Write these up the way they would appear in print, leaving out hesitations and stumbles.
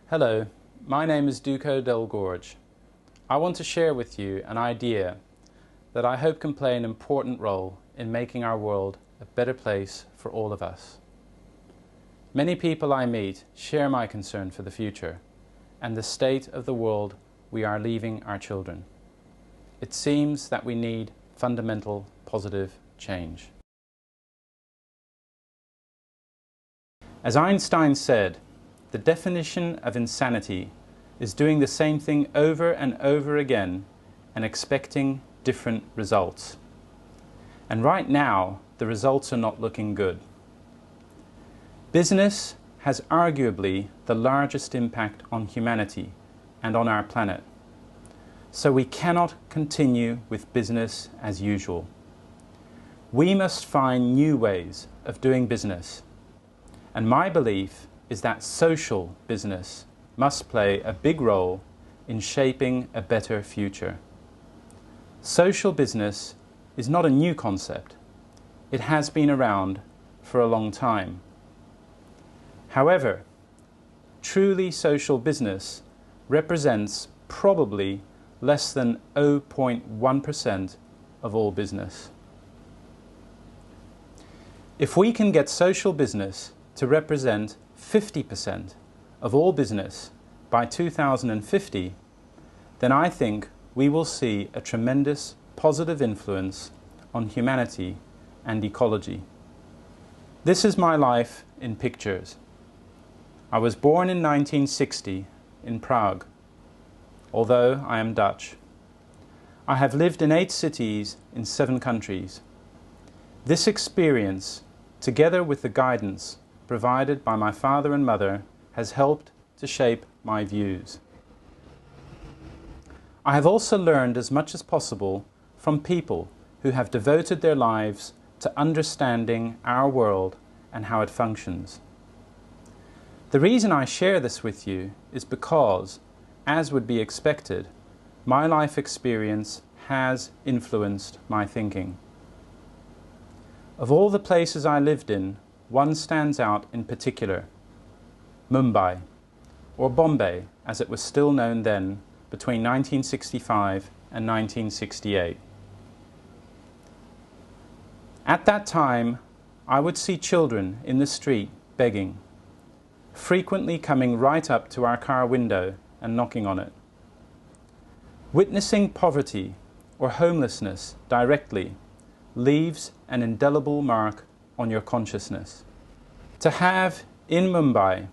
Hello, my name is Duco Delgorge. I want to share with you an idea that I hope can play an important role in making our world a better place for all of us. Many people I meet share my concern for the future and the state of the world we are leaving our children. It seems that we need fundamental positive change. As Einstein said, the definition of insanity is doing the same thing over and over again and expecting different results. And right now, the results are not looking good. Business has arguably the largest impact on humanity and on our planet. So we cannot continue with business as usual. We must find new ways of doing business. And my belief is that social business must play a big role in shaping a better future. Social business is not a new concept. It has been around for a long time. However, truly social business represents probably less than 0.1% of all business. If we can get social business to represent 50% of all business by 2050, then I think we will see a tremendous positive influence on humanity and ecology. This is my life in pictures. I was born in 1960 in Prague, although I am Dutch. I have lived in 8 cities in 7 countries. This experience, together with the guidance provided by my father and mother, has helped to shape my views. I have also learned as much as possible from people who have devoted their lives to understanding our world and how it functions. The reason I share this with you is because, as would be expected, my life experience has influenced my thinking. Of all the places I lived in, one stands out in particular: Mumbai, or Bombay as it was still known then, between 1965 and 1968. At that time, I would see children in the street begging, frequently coming right up to our car window and knocking on it. Witnessing poverty or homelessness directly leaves an indelible mark on your consciousness. To have in Mumbai,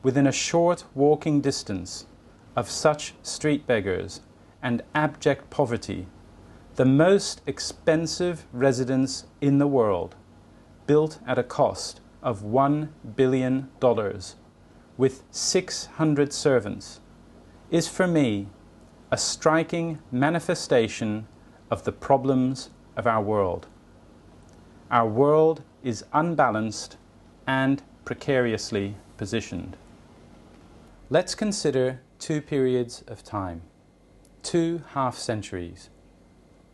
within a short walking distance of such street beggars and abject poverty, the most expensive residence in the world, built at a cost of $1 billion, with 600 servants, is for me a striking manifestation of the problems of our world. Our world is unbalanced and precariously positioned. Let's consider 2 periods of time, 2 half-centuries,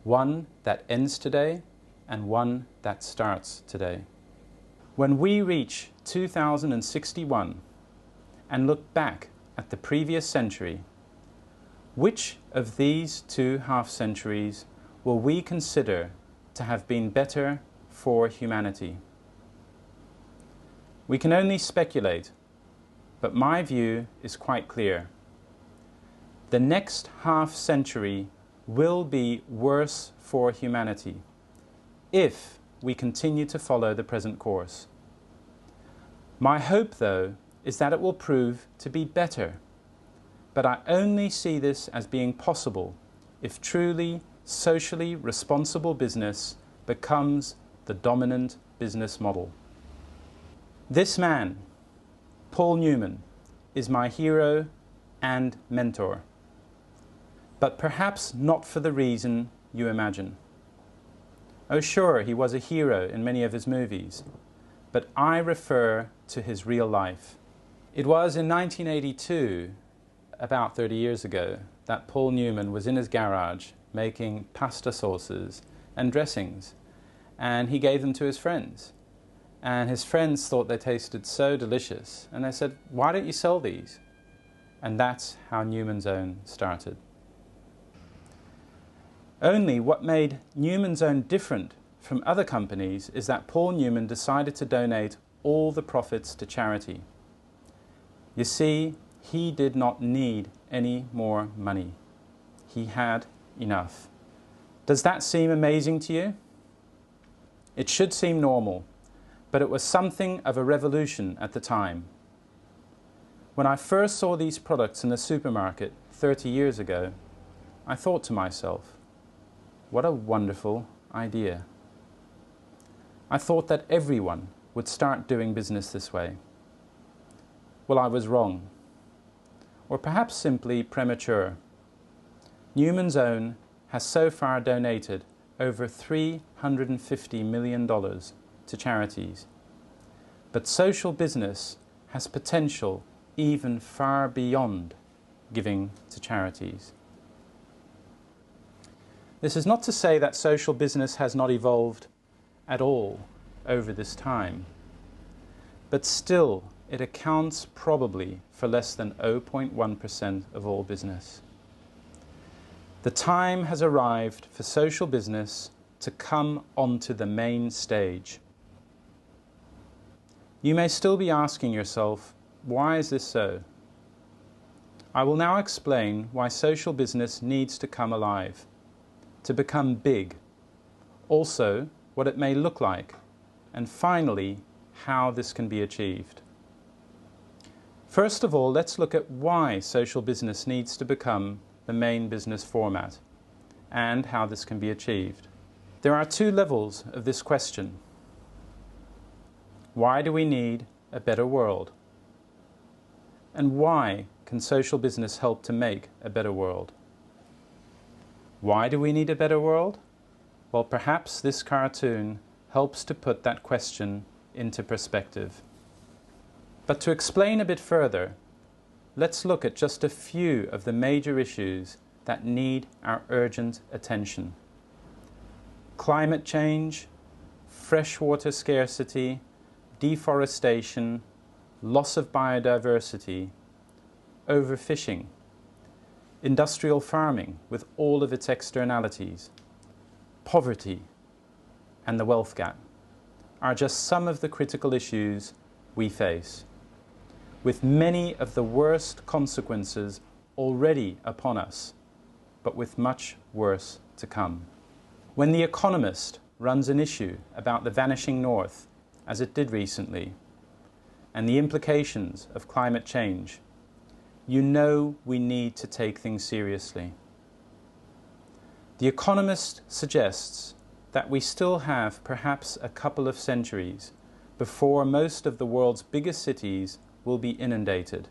one that ends today and one that starts today. When we reach 2061 and look back at the previous century, which of these 2 half-centuries will we consider to have been better for humanity? We can only speculate, but my view is quite clear. The next half-century will be worse for humanity if we continue to follow the present course. My hope, though, is that it will prove to be better, but I only see this as being possible if truly socially responsible business becomes the dominant business model. This man, Paul Newman, is my hero and mentor, but perhaps not for the reason you imagine. Oh sure, he was a hero in many of his movies, but I refer to his real life. It was in 1982, about 30 years ago, that Paul Newman was in his garage making pasta sauces and dressings, and he gave them to his friends. And his friends thought they tasted so delicious, and they said, "Why don't you sell these?" And that's how Newman's Own started. Only what made Newman's Own different from other companies is that Paul Newman decided to donate all the profits to charity. You see, he did not need any more money. He had enough. Does that seem amazing to you? It should seem normal, but it was something of a revolution at the time. When I first saw these products in the supermarket 30 years ago, I thought to myself, what a wonderful idea. I thought that everyone would start doing business this way. Well, I was wrong, or perhaps simply premature. Newman's Own has so far donated over $350 million to charities. But social business has potential even far beyond giving to charities. This is not to say that social business has not evolved at all over this time, but still it accounts probably for less than 0.1% of all business. The time has arrived for social business to come onto the main stage. You may still be asking yourself, why is this so? I will now explain why social business needs to come alive, to become big, also what it may look like, and finally, how this can be achieved. First of all, let's look at why social business needs to become the main business format, and how this can be achieved. There are two levels of this question. Why do we need a better world? And why can social business help to make a better world? Why do we need a better world? Well, perhaps this cartoon helps to put that question into perspective. But to explain a bit further, let's look at just a few of the major issues that need our urgent attention. Climate change, freshwater scarcity, deforestation, loss of biodiversity, overfishing, industrial farming with all of its externalities, poverty, and the wealth gap are just some of the critical issues we face, with many of the worst consequences already upon us, but with much worse to come. When The Economist runs an issue about the vanishing North, as it did recently, and the implications of climate change, you know we need to take things seriously. The Economist suggests that we still have perhaps a couple of centuries before most of the world's biggest cities will be inundated,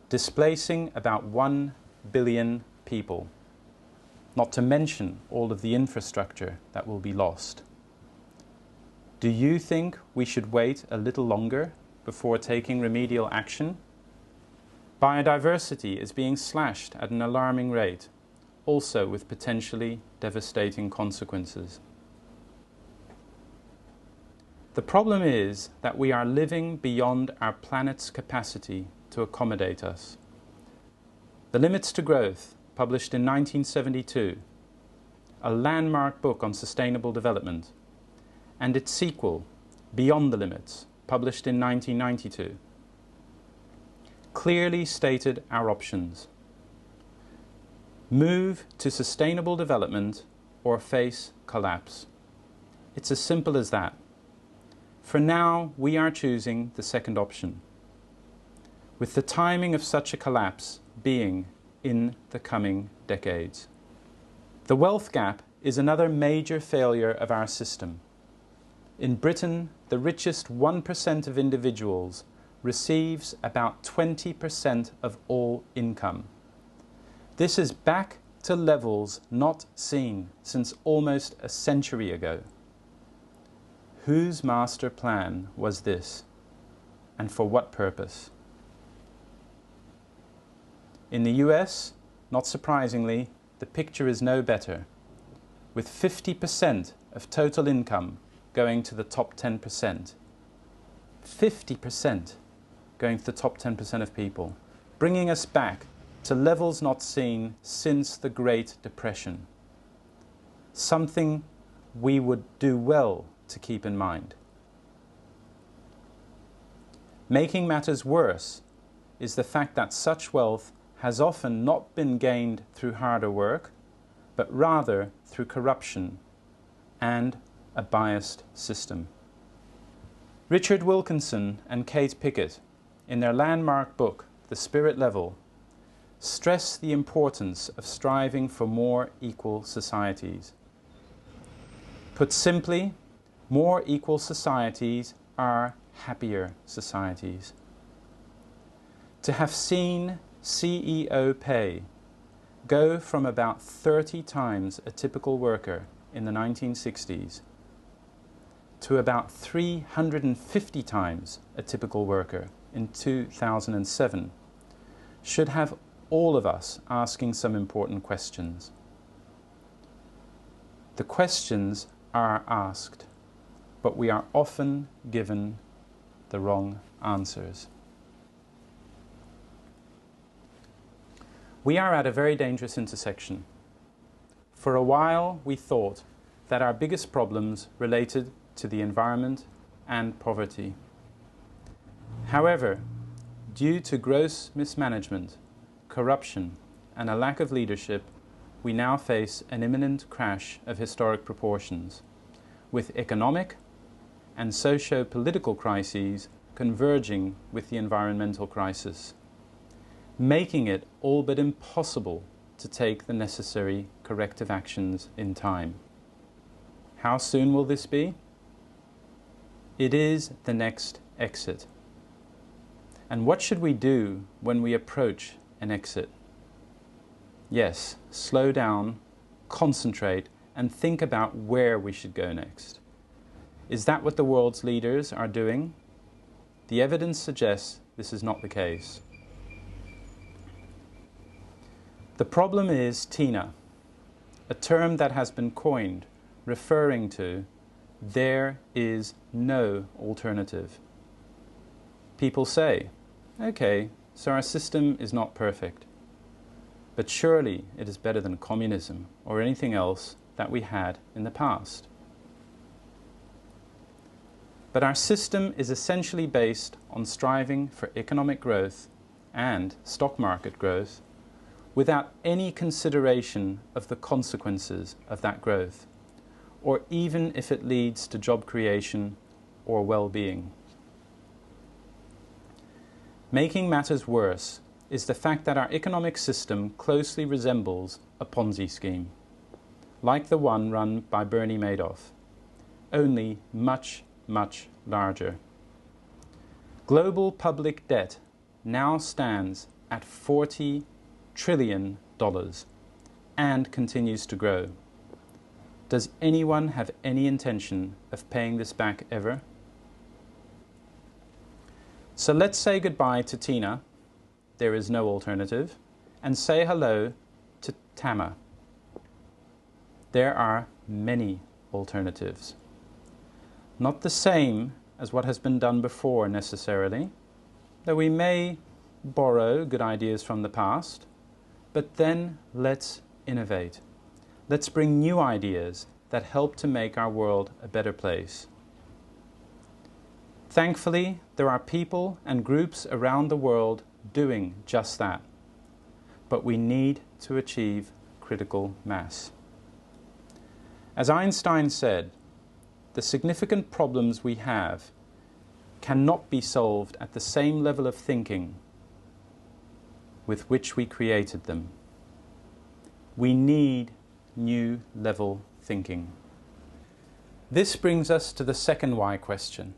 displacing about 1 billion people, not to mention all of the infrastructure that will be lost. Do you think we should wait a little longer before taking remedial action? Biodiversity is being slashed at an alarming rate, also with potentially devastating consequences. The problem is that we are living beyond our planet's capacity to accommodate us. The Limits to Growth, published in 1972, a landmark book on sustainable development, and its sequel, Beyond the Limits, published in 1992, clearly stated our options. Move to sustainable development or face collapse. It's as simple as that. For now, we are choosing the second option, with the timing of such a collapse being in the coming decades. The wealth gap is another major failure of our system. In Britain, the richest 1% of individuals receives about 20% of all income. This is back to levels not seen since almost a century ago. Whose master plan was this, and for what purpose? In the US, not surprisingly, the picture is no better, with 50% of total income going to the top 10%. 50% going to the top 10% of people. bringing us back to levels not seen since the Great Depression. Something we would do well to keep in mind. Making matters worse is the fact that such wealth has often not been gained through harder work, but rather through corruption and a biased system. Richard Wilkinson and Kate Pickett, in their landmark book, The Spirit Level, stress the importance of striving for more equal societies. Put simply, more equal societies are happier societies. To have seen CEO pay go from about 30 times a typical worker in the 1960s to about 350 times a typical worker in 2007 should have all of us asking some important questions. The questions are asked, but we are often given the wrong answers. We are at a very dangerous intersection. For a while, we thought that our biggest problems related to the environment and poverty. However, due to gross mismanagement, corruption, and a lack of leadership, we now face an imminent crash of historic proportions, with economic and socio-political crises converging with the environmental crisis, making it all but impossible to take the necessary corrective actions in time. How soon will this be? It is the next exit. And what should we do when we approach an exit? Yes, slow down, concentrate, and think about where we should go next. Is that what the world's leaders are doing? The evidence suggests this is not the case. The problem is TINA, a term that has been coined referring to there is no alternative. People say, okay, so our system is not perfect, but surely it is better than communism or anything else that we had in the past. But our system is essentially based on striving for economic growth and stock market growth without any consideration of the consequences of that growth, or even if it leads to job creation or well-being. Making matters worse is the fact that our economic system closely resembles a Ponzi scheme, like the one run by Bernie Madoff, only much, much larger. Global public debt now stands at $40 trillion and continues to grow. Does anyone have any intention of paying this back ever? So let's say goodbye to TINA, there is no alternative, and say hello to TAMA. There are many alternatives. Not the same as what has been done before necessarily, though we may borrow good ideas from the past, but then let's innovate. Let's bring new ideas that help to make our world a better place. Thankfully, there are people and groups around the world doing just that. But we need to achieve critical mass. As Einstein said, the significant problems we have cannot be solved at the same level of thinking with which we created them. We need new level thinking. This brings us to the second why question.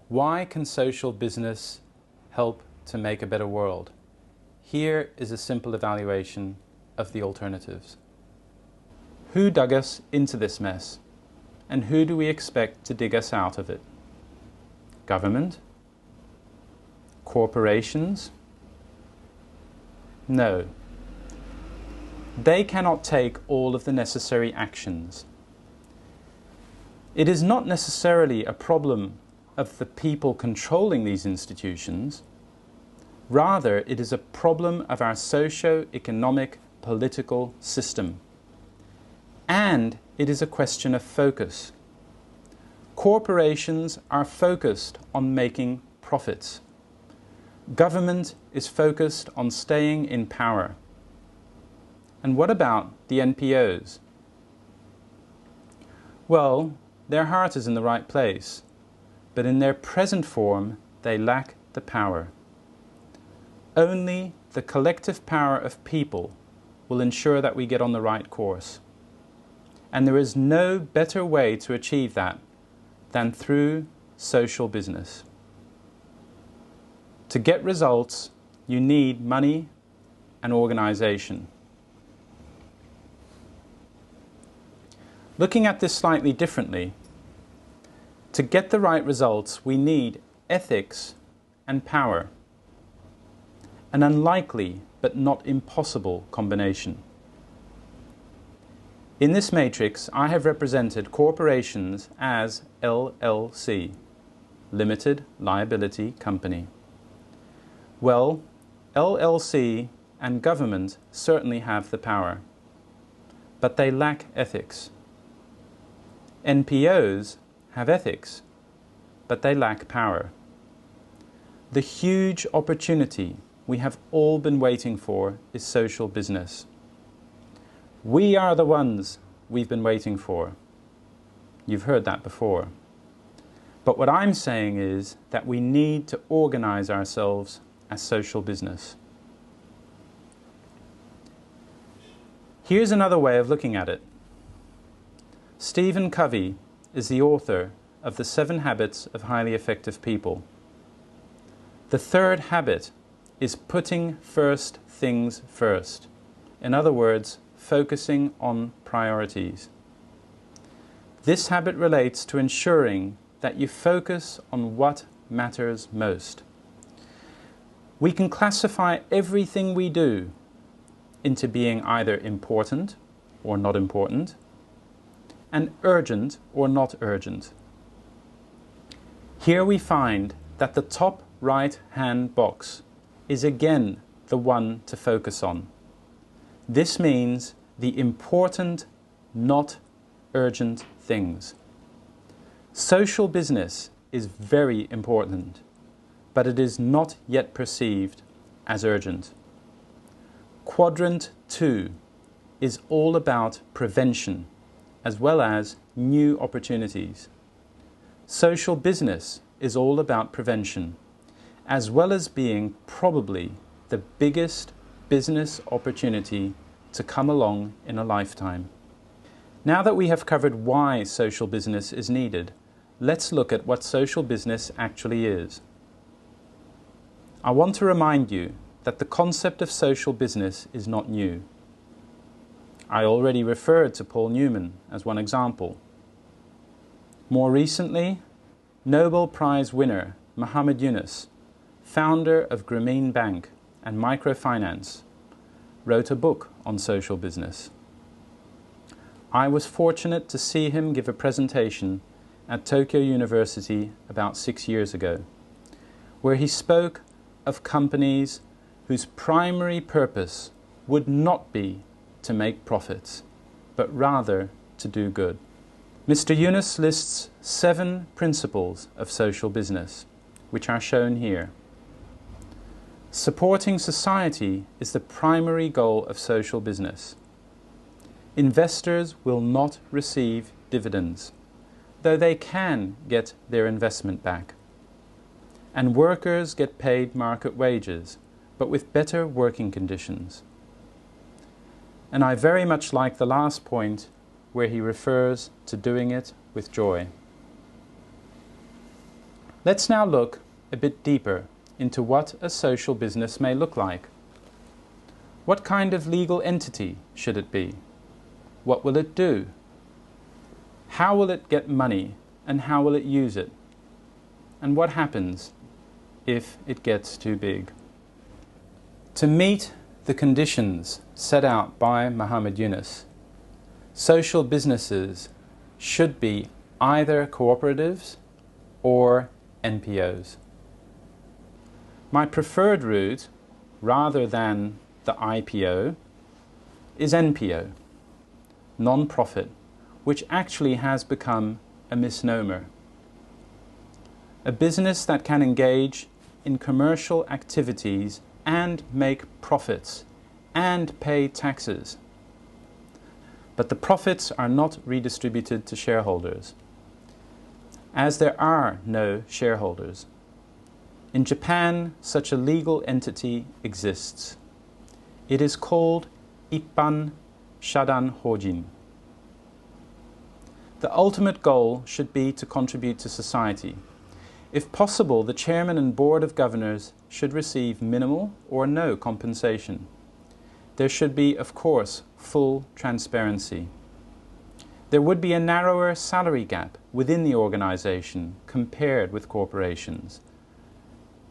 Why can social business help to make a better world? Here is a simple evaluation of the alternatives. Who dug us into this mess? And who do we expect to dig us out of it? Government? Corporations? No. They cannot take all of the necessary actions. It is not necessarily a problem of the people controlling these institutions, Rather, it is a problem of our socio-economic political system. And it is a question of focus. Corporations are focused on making profits. Government is focused on staying in power. And what about the NPOs? Well, their heart is in the right place, but in their present form, they lack the power. Only the collective power of people will ensure that we get on the right course. And there is no better way to achieve that than through social business. To get results, you need money and organization. Looking at this slightly differently, to get the right results, we need ethics and power. An unlikely but not impossible combination. In this matrix, I have represented corporations as LLC, Limited Liability Company. Well, LLC and government certainly have the power, but they lack ethics. NPOs have ethics, but they lack power. The huge opportunity we have all been waiting for is social business. We are the ones we've been waiting for. You've heard that before. But what I'm saying is that we need to organize ourselves as social business. Here's another way of looking at it. Stephen Covey is the author of The 7 Habits of Highly Effective People. The third habit is putting first things first. In other words, focusing on priorities. This habit relates to ensuring that you focus on what matters most. We can classify everything we do into being either important or not important, and urgent or not urgent. Here we find that the top right-hand box is again the one to focus on. This means the important, not urgent things. Social business is very important, but it is not yet perceived as urgent. Quadrant 2 is all about prevention, as well as new opportunities. Social business is all about prevention, as well as being probably the biggest business opportunity to come along in a lifetime. Now that we have covered why social business is needed, let's look at what social business actually is. I want to remind you that the concept of social business is not new. I already referred to Paul Newman as one example. More recently, Nobel Prize winner Muhammad Yunus, founder of Grameen Bank and microfinance, wrote a book on social business. I was fortunate to see him give a presentation at Tokyo University about 6 years ago, where he spoke of companies whose primary purpose would not be to make profits, but rather to do good. Mr. Yunus lists 7 principles of social business, which are shown here. Supporting society is the primary goal of social business. Investors will not receive dividends, though they can get their investment back. And workers get paid market wages, but with better working conditions. And I very much like the last point where he refers to doing it with joy. Let's now look a bit deeper into what a social business may look like. What kind of legal entity should it be? What will it do? How will it get money and how will it use it? And what happens if it gets too big? To meet the conditions set out by Muhammad Yunus, social businesses should be either cooperatives or NPOs. My preferred route, rather than the IPO, is NPO, non-profit, which actually has become a misnomer. A business that can engage in commercial activities and make profits and pay taxes. But the profits are not redistributed to shareholders, as there are no shareholders. In Japan, such a legal entity exists. It is called Ippan Shadan Hojin. The ultimate goal should be to contribute to society. If possible, the chairman and board of governors should receive minimal or no compensation. There should be, of course, full transparency. There would be a narrower salary gap within the organization compared with corporations.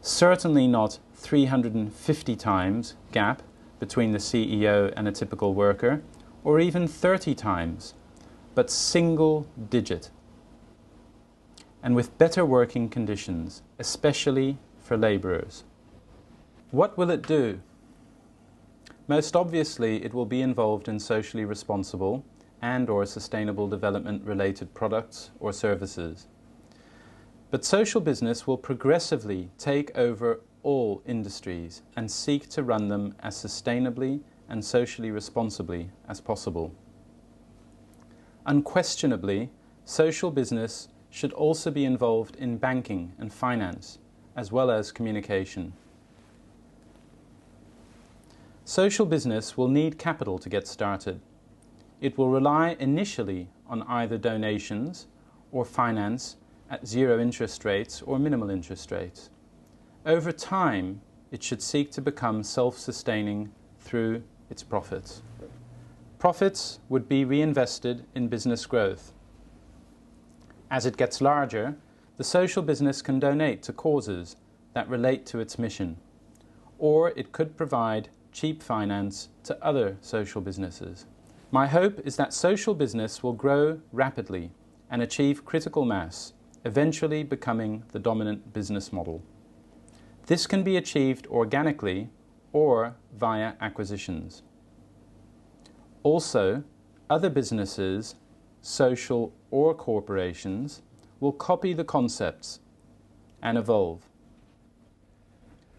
Certainly not 350 times gap between the CEO and a typical worker, or even 30 times, but single digit. And with better working conditions, especially for laborers. What will it do? Most obviously, it will be involved in socially responsible and/or sustainable development related products or services. But social business will progressively take over all industries and seek to run them as sustainably and socially responsibly as possible. Unquestionably, social business should also be involved in banking and finance, as well as communication. Social business will need capital to get started. It will rely initially on either donations or finance at zero interest rates or minimal interest rates. Over time, it should seek to become self-sustaining through its profits. Profits would be reinvested in business growth. As it gets larger, the social business can donate to causes that relate to its mission, or it could provide cheap finance to other social businesses. My hope is that social business will grow rapidly and achieve critical mass, eventually becoming the dominant business model. This can be achieved organically or via acquisitions. Also, other businesses, social or corporations, will copy the concepts and evolve.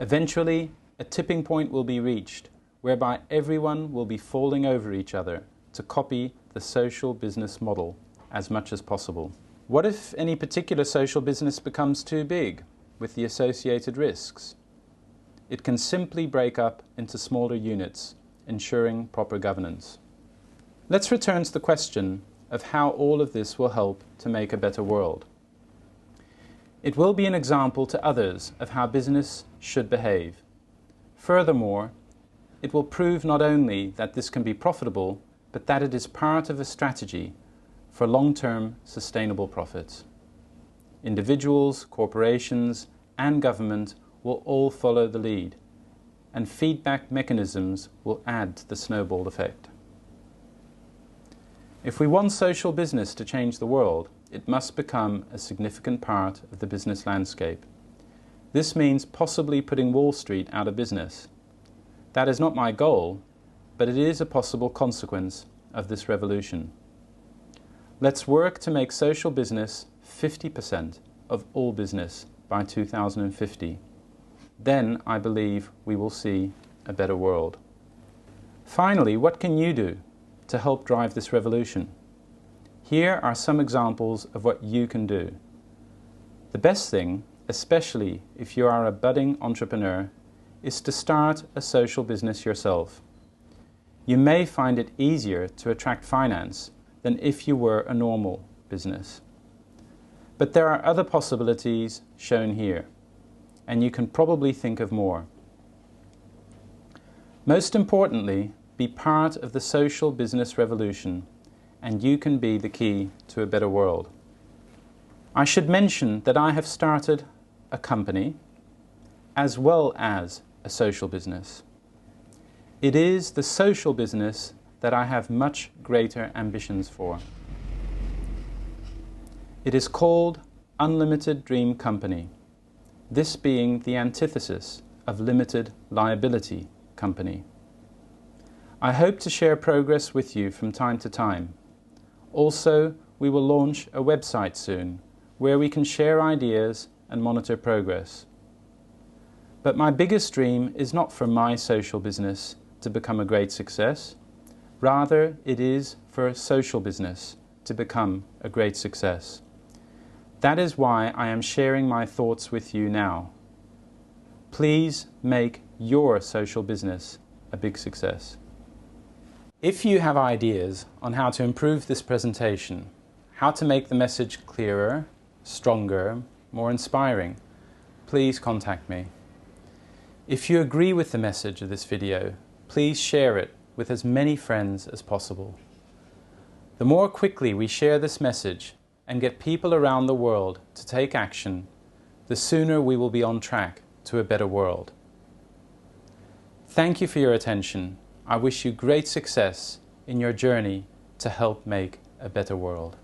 Eventually, a tipping point will be reached whereby everyone will be falling over each other to copy the social business model as much as possible. What if any particular social business becomes too big with the associated risks? It can simply break up into smaller units, ensuring proper governance. Let's return to the question of how all of this will help to make a better world. It will be an example to others of how business should behave. Furthermore, it will prove not only that this can be profitable, but that it is part of a strategy for long-term sustainable profits. Individuals, corporations, and government will all follow the lead, and feedback mechanisms will add to the snowball effect. If we want social business to change the world, it must become a significant part of the business landscape. This means possibly putting Wall Street out of business. That is not my goal, but it is a possible consequence of this revolution. Let's work to make social business 50% of all business by 2050. Then I believe we will see a better world. Finally, what can you do to help drive this revolution? Here are some examples of what you can do. The best thing, especially if you are a budding entrepreneur, is to start a social business yourself. You may find it easier to attract finance than if you were a normal business. But there are other possibilities shown here, and you can probably think of more. Most importantly, be part of the social business revolution, and you can be the key to a better world. I should mention that I have started a company as well as a social business. It is the social business that I have much greater ambitions for. It is called Unlimited Dream Company, this being the antithesis of limited liability company. I hope to share progress with you from time to time. Also, we will launch a website soon where we can share ideas and monitor progress. But my biggest dream is not for my social business to become a great success. Rather, it is for social business to become a great success. That is why I am sharing my thoughts with you now. Please make your social business a big success. If you have ideas on how to improve this presentation, how to make the message clearer, stronger, more inspiring, please contact me. If you agree with the message of this video, please share it with as many friends as possible. The more quickly we share this message and get people around the world to take action, the sooner we will be on track to a better world. Thank you for your attention. I wish you great success in your journey to help make a better world.